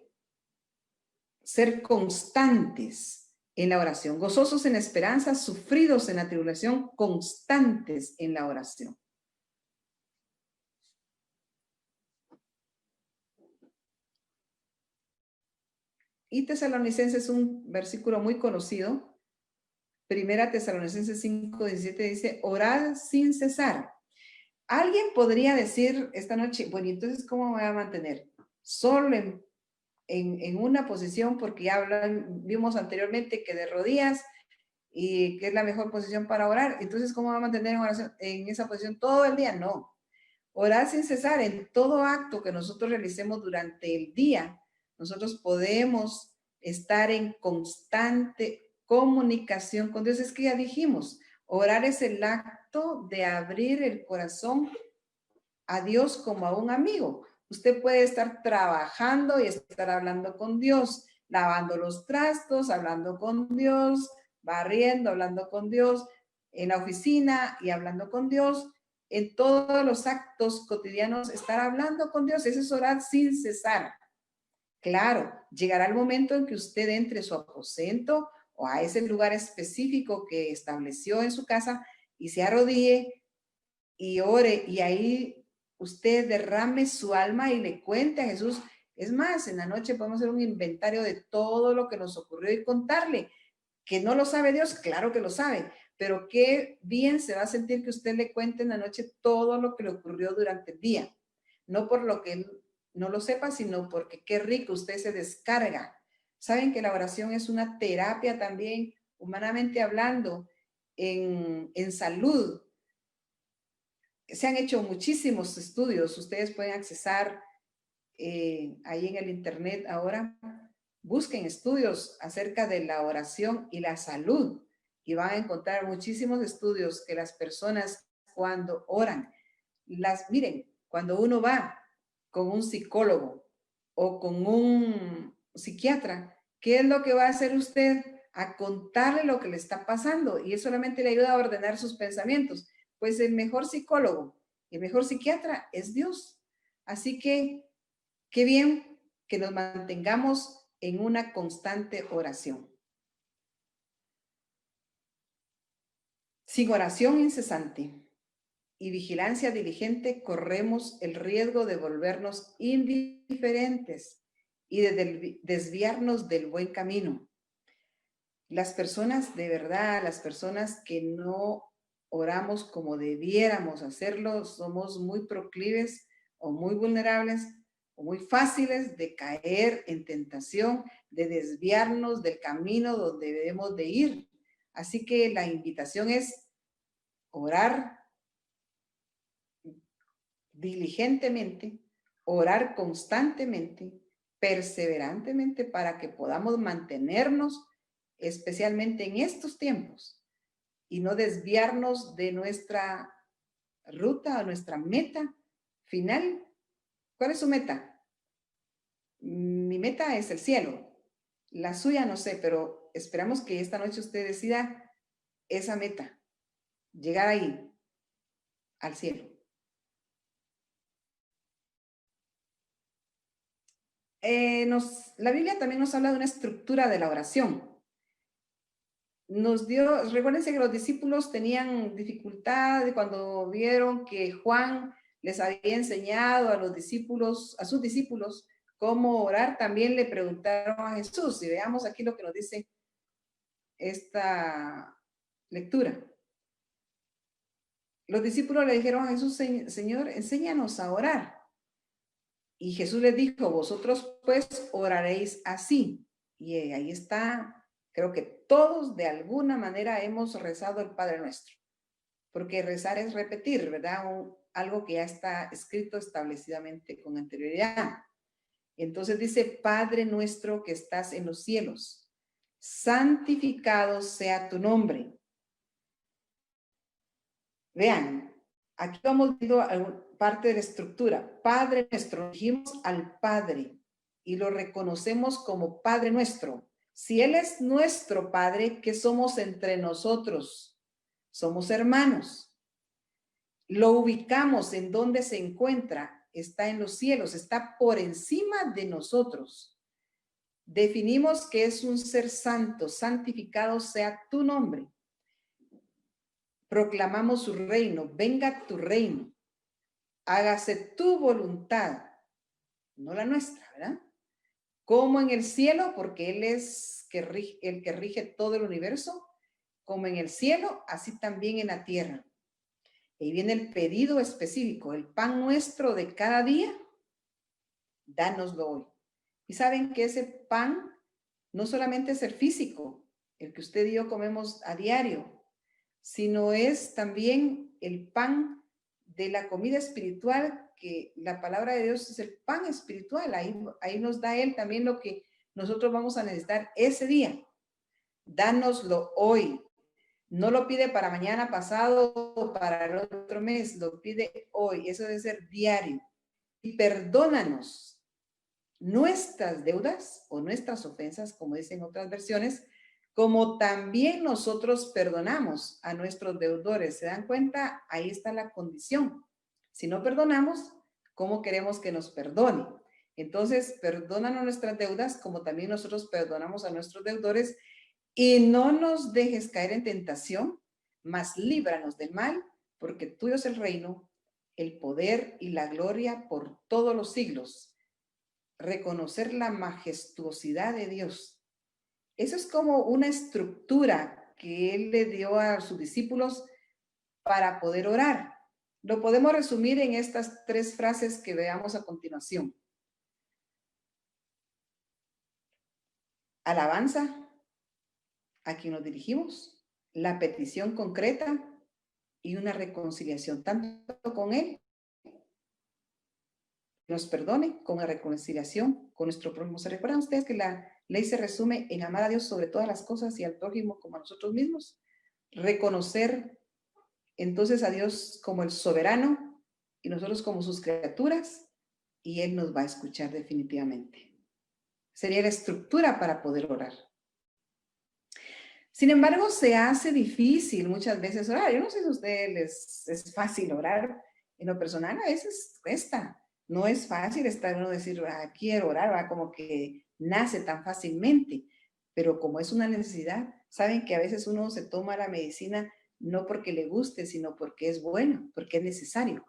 ser constantes en la oración, gozosos en esperanza, sufridos en la tribulación, constantes en la oración. Y Tesalonicenses es un versículo muy conocido. Primera Tesalonicenses 5:17 dice, orad sin cesar. Alguien podría decir esta noche, bueno, entonces, ¿cómo me voy a mantener? Solo en una posición, porque ya vimos anteriormente que de rodillas y que es la mejor posición para orar. Entonces, ¿cómo va a mantener en esa posición todo el día? No. Orar sin cesar en todo acto que nosotros realicemos durante el día. Nosotros podemos estar en constante comunicación con Dios. Es que ya dijimos, orar es el acto de abrir el corazón a Dios como a un amigo. Usted puede estar trabajando y estar hablando con Dios, lavando los trastos, hablando con Dios, barriendo, hablando con Dios, en la oficina y hablando con Dios, en todos los actos cotidianos, estar hablando con Dios. Eso es orar sin cesar. Claro, llegará el momento en que usted entre a su aposento o a ese lugar específico que estableció en su casa y se arrodille y ore, y ahí usted derrame su alma y le cuente a Jesús. Es más, en la noche podemos hacer un inventario de todo lo que nos ocurrió y contarle. Que no lo sabe Dios, claro que lo sabe, pero qué bien se va a sentir que usted le cuente en la noche todo lo que le ocurrió durante el día. No por lo que él no lo sepa, sino porque qué rico usted se descarga. Saben que la oración es una terapia también, humanamente hablando, en salud. Se han hecho muchísimos estudios, ustedes pueden accesar ahí en el internet ahora, busquen estudios acerca de la oración y la salud y van a encontrar muchísimos estudios que las personas cuando oran, miren, cuando uno va con un psicólogo o con un psiquiatra, ¿qué es lo que va a hacer usted? A contarle lo que le está pasando y eso solamente le ayuda a ordenar sus pensamientos. Pues el mejor psicólogo, el mejor psiquiatra es Dios. Así que, qué bien que nos mantengamos en una constante oración. Sin oración incesante y vigilancia diligente, corremos el riesgo de volvernos indiferentes y de desviarnos del buen camino. Las personas de verdad, las personas que no oramos como debiéramos hacerlo, somos muy proclives o muy vulnerables o muy fáciles de caer en tentación, de desviarnos del camino donde debemos de ir. Así que la invitación es orar diligentemente, orar constantemente, perseverantemente para que podamos mantenernos, especialmente en estos tiempos, y no desviarnos de nuestra ruta o nuestra meta final. ¿Cuál es su meta? Mi meta es el cielo. La suya no sé, pero esperamos que esta noche usted decida esa meta, llegar ahí, al cielo. La Biblia también nos habla de una estructura de la oración. Recuérdense que los discípulos tenían dificultad cuando vieron que Juan les había enseñado a sus discípulos, cómo orar, también le preguntaron a Jesús. Y veamos aquí lo que nos dice esta lectura. Los discípulos le dijeron a Jesús: Señor, enséñanos a orar. Y Jesús les dijo: vosotros pues oraréis así. Y ahí está, creo que todos de alguna manera hemos rezado el Padre Nuestro, porque rezar es repetir, ¿verdad? Algo que ya está escrito establecidamente con anterioridad. Entonces dice: Padre nuestro que estás en los cielos, santificado sea tu nombre. Vean, aquí vamos viendo parte de la estructura. Padre nuestro, dijimos al Padre y lo reconocemos como Padre nuestro. Si Él es nuestro Padre, ¿qué somos entre nosotros? Somos hermanos. Lo ubicamos en donde se encuentra, está en los cielos, está por encima de nosotros. Definimos que es un ser santo, santificado sea tu nombre. Proclamamos su reino, venga tu reino, hágase tu voluntad, no la nuestra, ¿verdad? Como en el cielo, porque Él es el que rige todo el universo, como en el cielo, así también en la tierra. Y viene el pedido específico: el pan nuestro de cada día, dánoslo hoy. Y saben que ese pan no solamente es el físico, el que usted y yo comemos a diario, sino es también el pan de la comida espiritual, que la palabra de Dios es el pan espiritual. Ahí nos da Él también lo que nosotros vamos a necesitar ese día. Dánoslo hoy. No lo pide para mañana, pasado o para el otro mes, lo pide hoy. Eso debe ser diario. Y perdónanos nuestras deudas o nuestras ofensas, como dicen otras versiones, como también nosotros perdonamos a nuestros deudores. ¿Se dan cuenta? Ahí está la condición. Si no perdonamos, ¿cómo queremos que nos perdone? Entonces, perdónanos nuestras deudas, como también nosotros perdonamos a nuestros deudores, y no nos dejes caer en tentación, mas líbranos del mal, porque tuyo es el reino, el poder y la gloria por todos los siglos. Reconocer la majestuosidad de Dios. Eso es como una estructura que Él le dio a sus discípulos para poder orar. Lo podemos resumir en estas 3 frases que veamos a continuación. Alabanza, a quien nos dirigimos, la petición concreta y una reconciliación, tanto con Él, nos perdone, con la reconciliación con nuestro prójimo. ¿Se recuerdan ustedes que la ley se resume en amar a Dios sobre todas las cosas y al prójimo como a nosotros mismos. Reconocer entonces a Dios como el soberano y nosotros como sus criaturas, y Él nos va a escuchar definitivamente. Sería la estructura para poder orar. Sin embargo, se hace difícil muchas veces orar. Yo no sé si a ustedes les es fácil orar. En lo personal a veces cuesta. No es fácil estar uno decir, quiero orar, ¿va? Como que nace tan fácilmente. Pero como es una necesidad, saben que a veces uno se toma la medicina no porque le guste, sino porque es bueno, porque es necesario.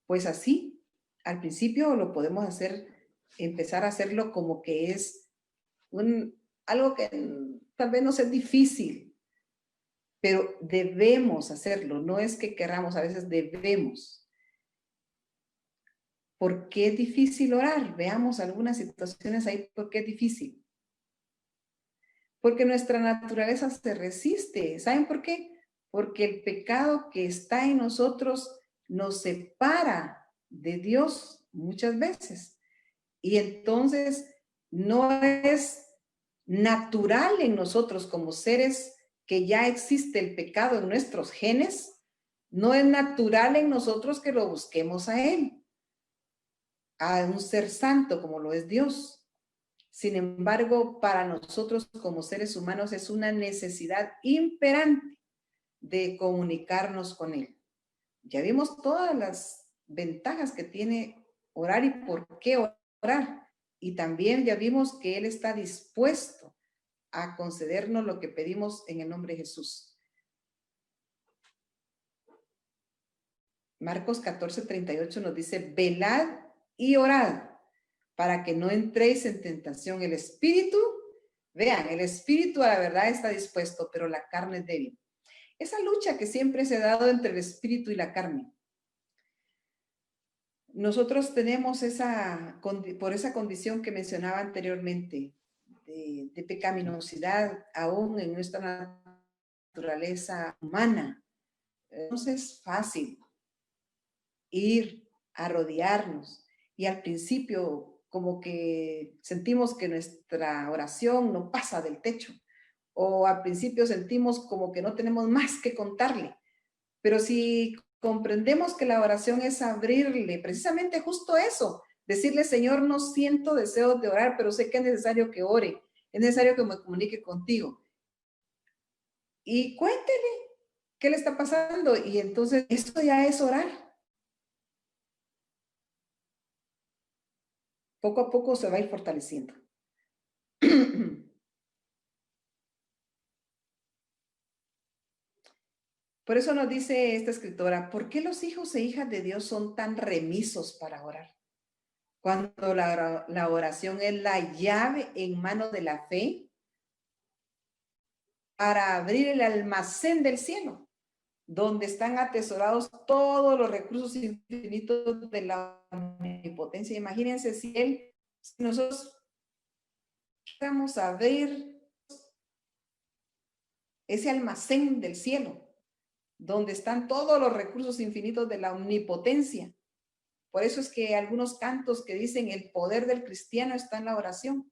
Pues así, al principio lo podemos hacer, empezar a hacerlo como que es algo que tal vez no sea difícil, pero debemos hacerlo. No es que queramos, a veces debemos. ¿Por qué es difícil orar? Veamos algunas situaciones ahí. ¿Por qué es difícil? Porque nuestra naturaleza se resiste. ¿Saben por qué? Porque el pecado que está en nosotros nos separa de Dios muchas veces. Y entonces no es natural en nosotros como seres que ya existe el pecado en nuestros genes, no es natural en nosotros que lo busquemos a Él, a un ser santo como lo es Dios. Sin embargo, para nosotros como seres humanos es una necesidad imperante de comunicarnos con Él. Ya vimos todas las ventajas que tiene orar y por qué orar. Y también ya vimos que Él está dispuesto a concedernos lo que pedimos en el nombre de Jesús. Marcos 14:38 nos dice, velad y orad para que no entréis en tentación. El espíritu, vean, el espíritu a la verdad está dispuesto, pero la carne es débil. Esa lucha que siempre se ha dado entre el espíritu y la carne. Nosotros tenemos por esa condición que mencionaba anteriormente, de pecaminosidad aún en nuestra naturaleza humana. Entonces es fácil ir a rodearnos y al principio como que sentimos que nuestra oración no pasa del techo o al principio sentimos como que no tenemos más que contarle, pero si comprendemos que la oración es abrirle precisamente justo eso, decirle, Señor, no siento deseos de orar, pero sé que es necesario que ore, es necesario que me comunique contigo. Y cuéntele qué le está pasando y entonces esto ya es orar. Poco a poco se va a ir fortaleciendo. Por eso nos dice esta escritora, ¿por qué los hijos e hijas de Dios son tan remisos para orar? Cuando la oración es la llave en mano de la fe para abrir el almacén del cielo, donde están atesorados todos los recursos infinitos de la omnipotencia. Imagínense si nosotros queramos abrir ese almacén del cielo, donde están todos los recursos infinitos de la omnipotencia. Por eso es que algunos cantos que dicen el poder del cristiano está en la oración.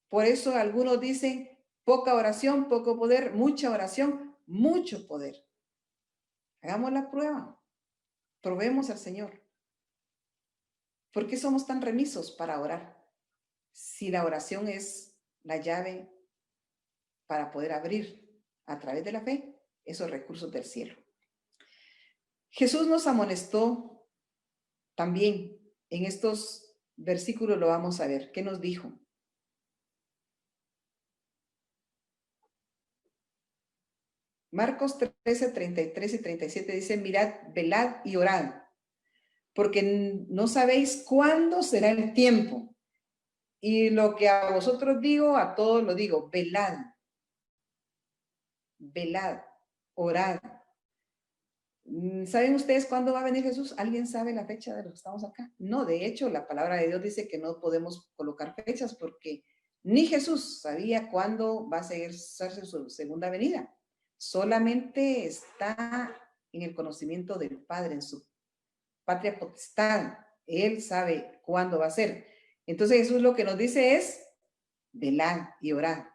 Por eso algunos dicen poca oración, poco poder, mucha oración, mucho poder. Hagamos la prueba. Probemos al Señor. ¿Por qué somos tan remisos para orar? Si la oración es la llave para poder abrir a través de la fe esos recursos del cielo. Jesús nos amonestó también. En estos versículos lo vamos a ver. ¿Qué nos dijo? Marcos 13, 33 y 37 dice, mirad, velad y orad, porque no sabéis cuándo será el tiempo. Y lo que a vosotros digo, a todos lo digo, velad, velad, orad. ¿Saben ustedes cuándo va a venir Jesús? ¿Alguien sabe la fecha de los que estamos acá? No, de hecho, la palabra de Dios dice que no podemos colocar fechas porque ni Jesús sabía cuándo va a ser su segunda venida. Solamente está en el conocimiento del Padre, en su patria potestad. Él sabe cuándo va a ser. Entonces Jesús lo que nos dice es, velad y orad,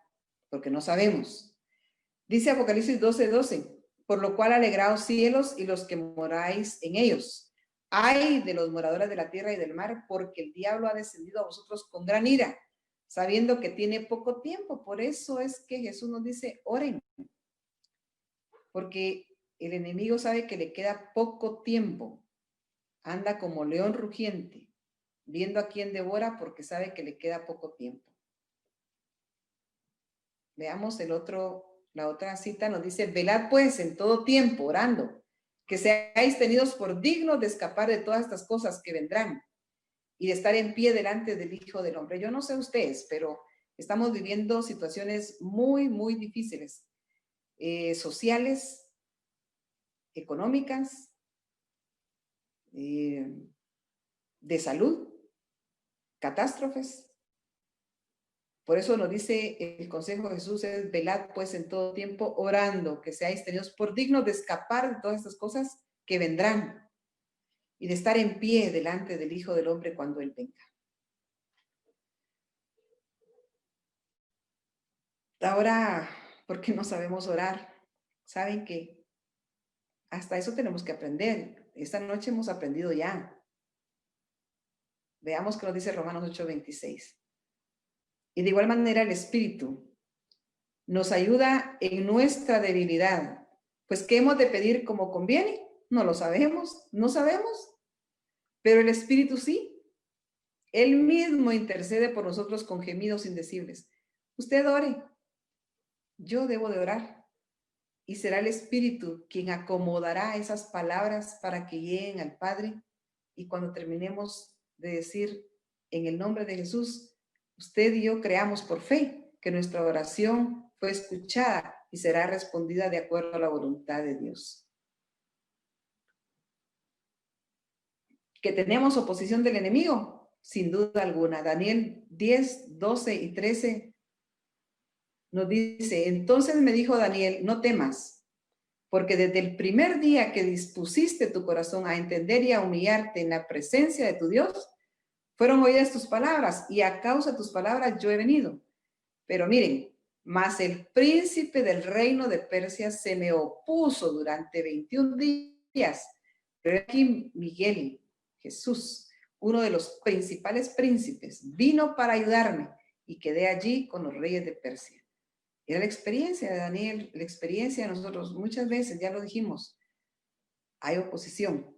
porque no sabemos. Dice Apocalipsis 12:12, por lo cual alegraos cielos y los que moráis en ellos. Ay de los moradores de la tierra y del mar, porque el diablo ha descendido a vosotros con gran ira, sabiendo que tiene poco tiempo. Por eso es que Jesús nos dice, oren, porque el enemigo sabe que le queda poco tiempo. Anda como león rugiente, viendo a quién devora, porque sabe que le queda poco tiempo. Veamos la otra cita nos dice, velad pues en todo tiempo, orando, que seáis tenidos por dignos de escapar de todas estas cosas que vendrán y de estar en pie delante del Hijo del Hombre. Yo no sé ustedes, pero estamos viviendo situaciones muy, muy difíciles, sociales, económicas, de salud, catástrofes. Por eso nos dice el consejo de Jesús es velad pues en todo tiempo orando, que seáis tenidos por dignos de escapar de todas estas cosas que vendrán y de estar en pie delante del Hijo del Hombre cuando Él venga. Ahora, ¿por qué no sabemos orar? Saben que hasta eso tenemos que aprender. Esta noche hemos aprendido ya. Veamos qué nos dice Romanos 8:26. Y de igual manera el Espíritu nos ayuda en nuestra debilidad. Pues, ¿qué hemos de pedir como conviene? No lo sabemos, no sabemos. Pero el Espíritu sí. Él mismo intercede por nosotros con gemidos indecibles. Usted ore. Yo debo de orar. Y será el Espíritu quien acomodará esas palabras para que lleguen al Padre. Y cuando terminemos de decir en el nombre de Jesús, usted y yo creamos por fe que nuestra oración fue escuchada y será respondida de acuerdo a la voluntad de Dios. ¿Que tenemos oposición del enemigo? Sin duda alguna. Daniel 10, 12 y 13 nos dice, entonces me dijo Daniel, no temas, porque desde el primer día que dispusiste tu corazón a entender y a humillarte en la presencia de tu Dios, fueron oídas tus palabras, y a causa de tus palabras yo he venido. Pero miren, mas el príncipe del reino de Persia se me opuso durante 21 días. Pero aquí Miguel, Jesús, uno de los principales príncipes, vino para ayudarme y quedé allí con los reyes de Persia. Era la experiencia de Daniel, la experiencia de nosotros. Muchas veces, ya lo dijimos, hay oposición.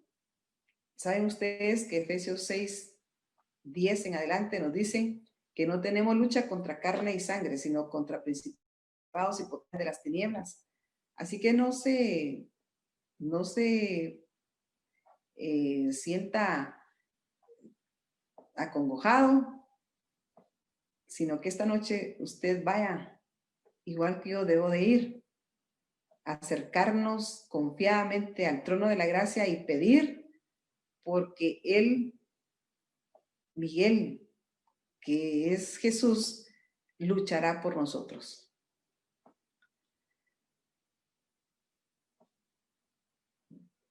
¿Saben ustedes que Efesios 6:10 en adelante nos dicen que no tenemos lucha contra carne y sangre, sino contra principados y potestades de las tinieblas? Así que no se sienta acongojado, sino que esta noche usted vaya, igual que yo debo de ir, a acercarnos confiadamente al trono de la gracia y pedir, porque Él, Miguel, que es Jesús, luchará por nosotros.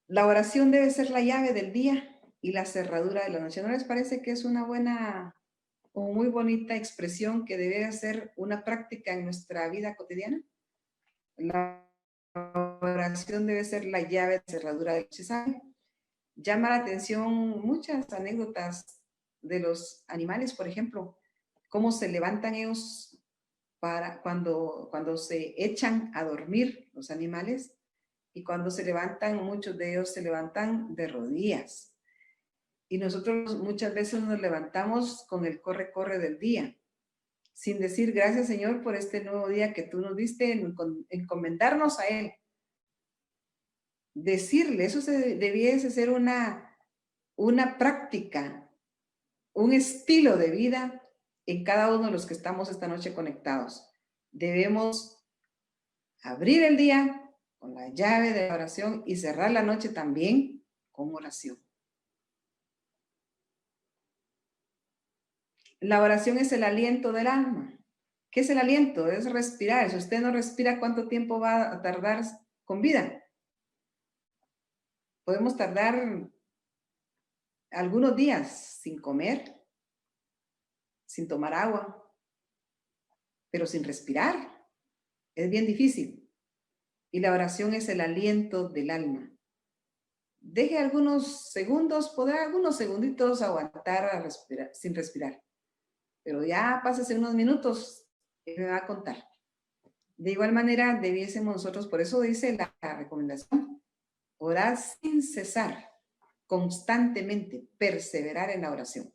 La oración debe ser la llave del día y la cerradura de la noche. ¿No les parece que es una buena o muy bonita expresión que debe ser una práctica en nuestra vida cotidiana? La oración debe ser la llave de cerradura de la noche. ¿Saben? Llama la atención muchas anécdotas de los animales, por ejemplo, cómo se levantan ellos para cuando se echan a dormir los animales, y cuando se levantan, muchos de ellos se levantan de rodillas. Y nosotros muchas veces nos levantamos con el corre-corre del día, sin decir gracias Señor por este nuevo día que tú nos diste, en encomendarnos a Él. Decirle, eso debiese ser una práctica, un estilo de vida en cada uno de los que estamos esta noche conectados. Debemos abrir el día con la llave de la oración y cerrar la noche también con oración. La oración es el aliento del alma. ¿Qué es el aliento? Es respirar. Si usted no respira, ¿cuánto tiempo va a tardar con vida? Podemos tardar algunos días sin comer, sin tomar agua, pero sin respirar. Es bien difícil. Y la oración es el aliento del alma. Deje algunos segundos, podrá algunos segunditos aguantar a respirar, sin respirar. Pero ya pásese unos minutos y me va a contar. De igual manera, debiésemos nosotros, por eso dice la recomendación, orar sin cesar, constantemente, perseverar en la oración.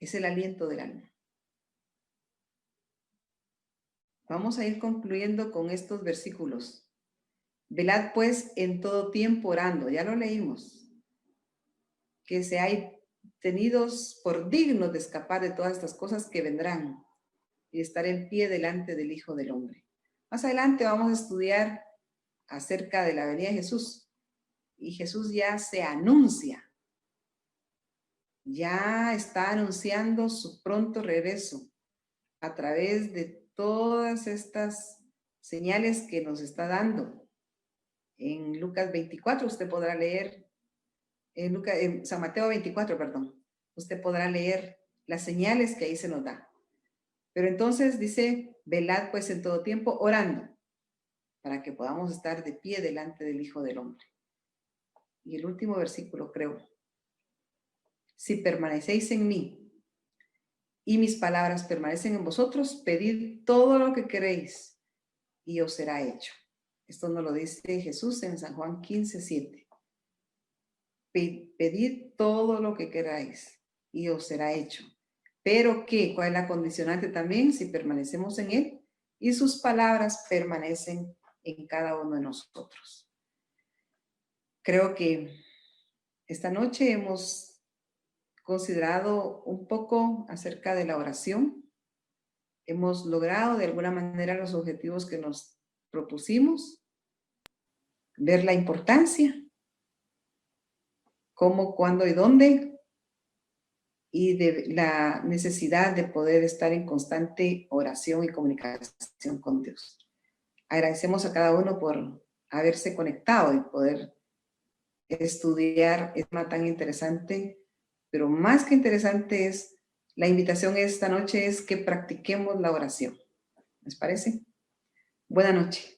Es el aliento del alma. Vamos a ir concluyendo con estos versículos. Velad pues en todo tiempo orando, ya lo leímos, que seáis tenidos por dignos de escapar de todas estas cosas que vendrán y estar en pie delante del Hijo del Hombre. Más adelante vamos a estudiar acerca de la venida de Jesús, y Jesús ya se anuncia, ya está anunciando su pronto regreso a través de todas estas señales que nos está dando. En Lucas 24 usted podrá leer, en San Mateo 24, perdón, usted podrá leer las señales que ahí se nos da. Pero entonces dice, velad pues en todo tiempo orando, para que podamos estar de pie delante del Hijo del Hombre. Y el último versículo, creo. Si permanecéis en mí y mis palabras permanecen en vosotros, pedid todo lo que queréis y os será hecho. Esto nos lo dice Jesús en San Juan 15:7. Pedid todo lo que queráis y os será hecho. Pero ¿qué? ¿Cuál es la condicionante también? Si permanecemos en Él y sus palabras permanecen en cada uno de nosotros. Creo que esta noche hemos considerado un poco acerca de la oración. Hemos logrado de alguna manera los objetivos que nos propusimos, ver la importancia, cómo, cuándo y dónde, y de la necesidad de poder estar en constante oración y comunicación con Dios. Agradecemos a cada uno por haberse conectado y poder estudiar este tema tan interesante, pero más que interesante es, la invitación esta noche es que practiquemos la oración. ¿Les parece? Buenas noches.